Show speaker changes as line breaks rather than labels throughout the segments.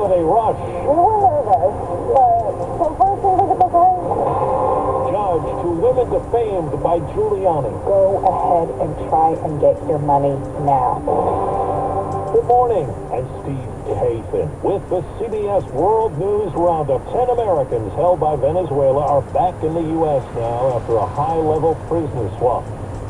holiday rush.
We were nervous, but so far seems like it's okay.
Judge to women defamed by Giuliani.
Go ahead and try and get your money now.
Good morning, I'm Steve Kathan with the CBS World News Roundup. 10 Americans held by Venezuela are back in the U.S. now after a high-level prisoner swap.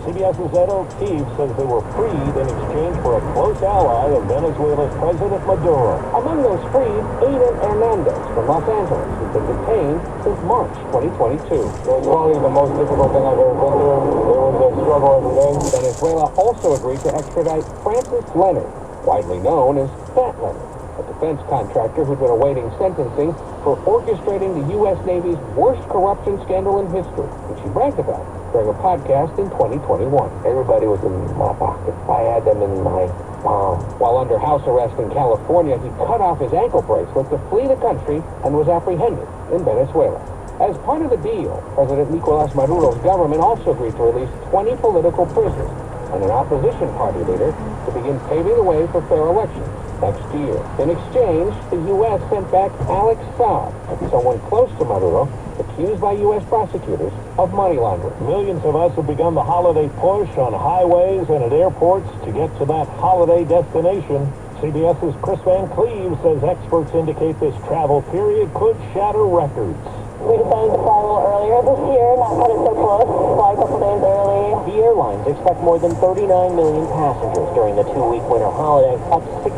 CBS's Ed O'Keefe says they were freed in exchange for a close ally of Venezuela's President Maduro.
Among those freed, Aiden Hernandez from Los Angeles, who's been detained since March 2022.
It was probably the most difficult thing I've ever been through. It was a struggle every day.
Venezuela also agreed to extradite Francis Leonard, widely known as Fat Leonard, a defense contractor who'd been awaiting sentencing for orchestrating the U.S. Navy's worst corruption scandal in history, which he bragged about during a podcast in 2021.
Everybody was in my pocket. I had them in my palm.
While under house arrest in California, he cut off his ankle bracelet to flee the country and was apprehended in Venezuela. As part of the deal, President Nicolas Maduro's government also agreed to release 20 political prisoners and an opposition party leader to begin paving the way for fair elections next year. In exchange, the U.S. sent back Alex Saab, someone close to Maduro, accused by U.S. prosecutors of money laundering.
Millions of us have begun the holiday push on highways and at airports to get to that holiday destination. CBS's Chris Van Cleve says experts indicate this travel period could shatter records.
We decided to fly a little earlier this year, not cut it so close, fly a couple days early.
The airlines expect more than 39 million passengers during the two-week winter holiday, up 16%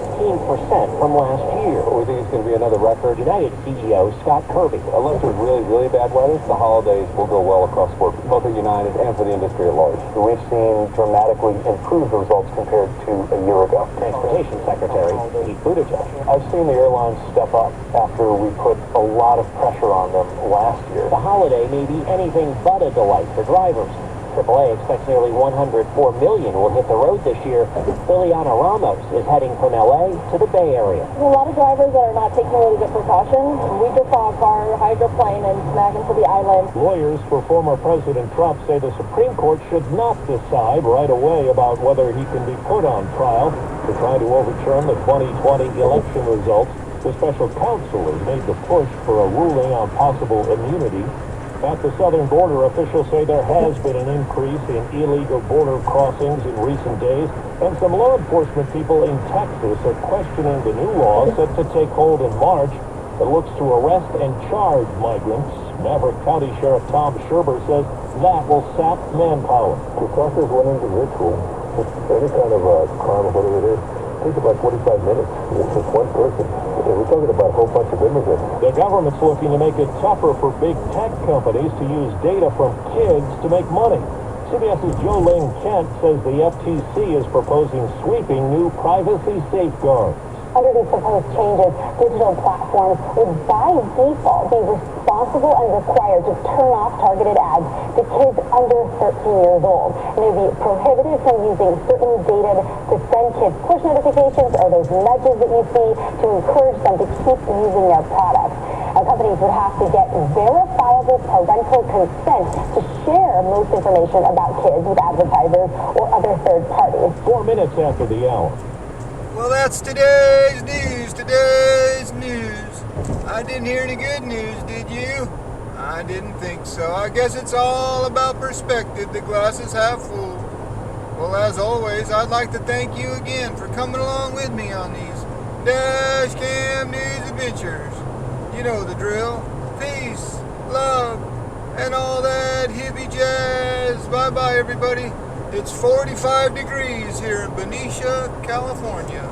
from last year.
We think it's going to be another record.
United CEO Scott Kirby.
Unless there's really, really bad weather, the holidays will go well across the board, both at United and for the industry at large.
We've seen dramatically improved results compared to a year ago. Transportation Secretary Pete Buttigieg.
I've seen the airlines step up after we put a lot of pressure on them last year.
The holiday may be anything but a delight for drivers. AAA expects nearly 104 million will hit the road this year. Liliana Ramos is heading from L.A. to the Bay Area.
There's a lot of drivers that are not taking really good precautions. We just saw a car hydroplane and smack into the island.
Lawyers for former President Trump say the Supreme Court should not decide right away about whether he can be put on trial to try to overturn the 2020 election results. The special counsel has made the push for a ruling on possible immunity. At the southern border, officials say there has been an increase in illegal border crossings in recent days, and some law enforcement people in Texas are questioning the new law set to take hold in March that looks to arrest and charge migrants. Maverick County Sheriff Tom Sherber says that will sap manpower.
The process went into ritual. Any kind of crime or whatever it is, takes about 45 minutes. It's just one person. We're talking about a whole bunch of immigrants.
The government's looking to make it tougher for big tech companies to use data from kids to make money. CBS's Joe Lane Kent says the FTC is proposing sweeping new privacy safeguards.
Under these proposed changes, digital platforms would by default be responsible and required to turn off targeted ads to kids under 13 years old. And they'd be prohibited from using certain data to send kids push notifications or those nudges that you see to encourage them to keep using their products. Companies would have to get verifiable parental consent to share most information about kids with advertisers or other third parties.
4 minutes after the hour.
Well, that's today's news. I didn't hear any good news, did you? I didn't think so. I guess it's all about perspective. The glass is half full. Well, as always, I'd like to thank you again for coming along with me on these Dash Cam News adventures. You know the drill. Peace, love, and all that hippie jazz. Bye-bye, everybody. It's 45 degrees here in Benicia, California.